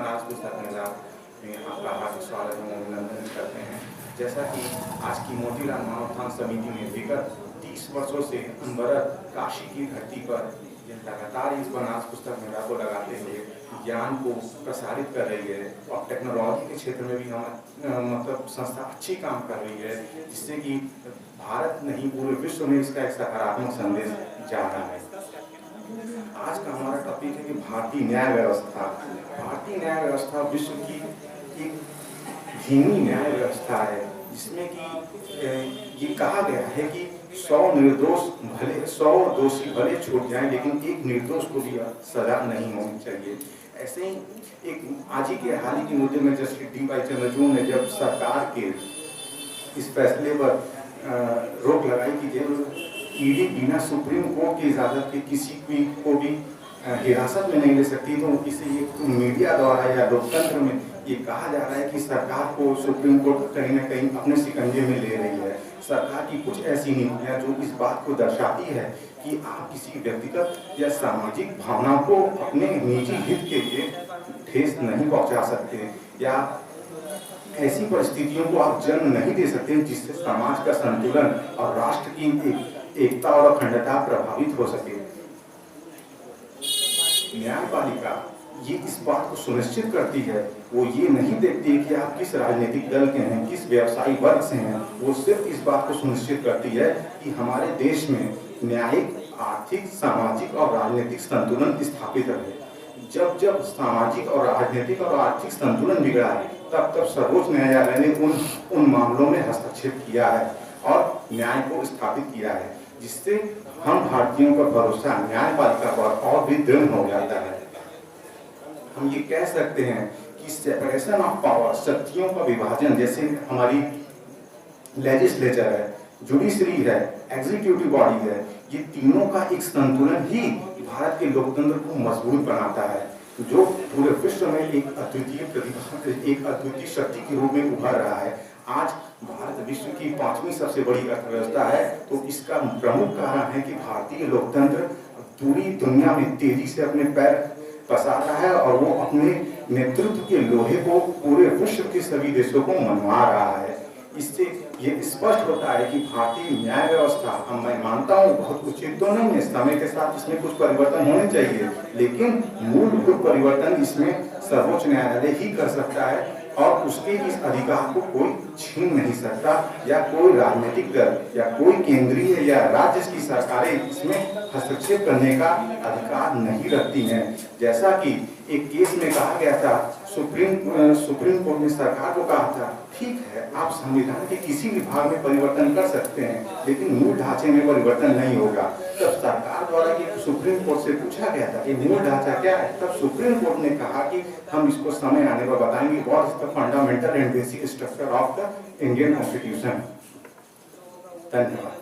बनारस पुस्तक मेला में आपका हार्दिक स्वागत एवं अभिनंदन करते हैं। जैसा कि आज की मोतीलाल मानव समिति में विगत 30 वर्षों से अनवरत काशी की धरती पर लगातार इस बनारस पुस्तक मेला को लगाते हुए ज्ञान को प्रसारित कर रही है और टेक्नोलॉजी के क्षेत्र में भी मतलब संस्था अच्छी काम कर रही है, जिससे कि भारत नहीं पूरे विश्व में इसका एक सकारात्मक संदेश जा रहा है। आज का हमारा टॉपिक है कि भारतीय न्याय व्यवस्था। भारतीय न्याय व्यवस्था विश्व की एक धीमी न्याय व्यवस्था है, जिसमें कि ये कहा गया है कि 100 दोषी भले छूट जाएं, लेकिन एक निर्दोष को भी सजा नहीं होनी चाहिए। ऐसे ही एक आज ही के हाल ही के मुद्दे में जस्टिस D.वाई. चंद्रचूड़ ने जब सरकार के इस फैसले पर रोक लगाई कि ईडी बिना सुप्रीम कोर्ट की इजाजत के किसी को भी हिरासत में नहीं ले सकती, तो इसे ये मीडिया द्वारा या लोकतंत्र में ये कहा जा रहा है कि सरकार को सुप्रीम कोर्ट कहीं ना कहीं अपने शिकंजे में ले रही है। सरकार की कुछ ऐसी नीतियाँ जो इस बात को दर्शाती है कि आप किसी व्यक्तिगत या सामाजिक भावना को अपने निजी हित के लिए ठेस नहीं पहुँचा सकते, या ऐसी परिस्थितियों को आप जन्म नहीं दे सकते जिससे समाज का संतुलन और राष्ट्र की एकता और अखंडता प्रभावित हो सके। न्यायपालिका ये इस बात को सुनिश्चित करती है, वो ये नहीं देखती कि आप किस राजनीतिक दल के हैं, किस व्यवसायी वर्ग से हैं, वो सिर्फ इस बात को सुनिश्चित करती है कि हमारे देश में न्यायिक, आर्थिक, सामाजिक और राजनीतिक संतुलन स्थापित रहे। जब जब सामाजिक और राजनीतिक और आर्थिक संतुलन बिगड़ा है, तब तब सर्वोच्च न्यायालय ने उन मामलों में हस्तक्षेप किया है और न्याय को स्थापित किया है, जिससे हम भारतीयों का भरोसा न्यायपालिका पर और भी दृढ़ हो जाता है। हम ये कह सकते हैं कि सेपरेशन ऑफ पावर, शक्तियों का विभाजन, जैसे हमारी लेजिस्लेचर है, जुडिशरी है, एग्जीक्यूटिव बॉडी है, ये तीनों का एक संतुलन ही भारत के लोकतंत्र को मजबूत बनाता है, जो पूरे विश्व में एक अद्वितीय शक्ति के रूप में उभर रहा है। आज भारत विश्व की 5वीं सबसे बड़ी अर्थव्यवस्था है, तो इसका प्रमुख कारण है कि भारतीय लोकतंत्र पूरी दुनिया में तेजी से अपने पैर पसार रहा है और वो अपने नेतृत्व के लोहे को पूरे विश्व के सभी देशों को मनवा रहा है। इससे ये स्पष्ट होता है कि भारतीय न्याय व्यवस्था, मैं मानता हूँ बहुत उचित तो नहीं है, समय के साथ इसमें कुछ परिवर्तन होने चाहिए, लेकिन मूलभूत परिवर्तन इसमें सर्वोच्च न्यायालय ही कर सकता है और उसके इस अधिकार को कोई छीन नहीं सकता, या कोई राजनीतिक दल या कोई केंद्रीय या राज्य की सरकारें इसमें हस्तक्षेप करने का अधिकार नहीं रखती हैं। जैसा कि एक केस में कहा गया था, सुप्रीम कोर्ट ने सरकार को कहा था, ठीक है आप संविधान के किसी भी भाग में परिवर्तन कर सकते हैं, लेकिन मूल ढांचे में परिवर्तन नहीं होगा। तब सरकार द्वारा कि सुप्रीम कोर्ट से पूछा गया था कि मूल ढांचा क्या है, तब सुप्रीम कोर्ट ने कहा कि हम इसको समय आने पर बताएंगे, what is the fundamental and basic structure of the Indian constitution. धन्यवाद।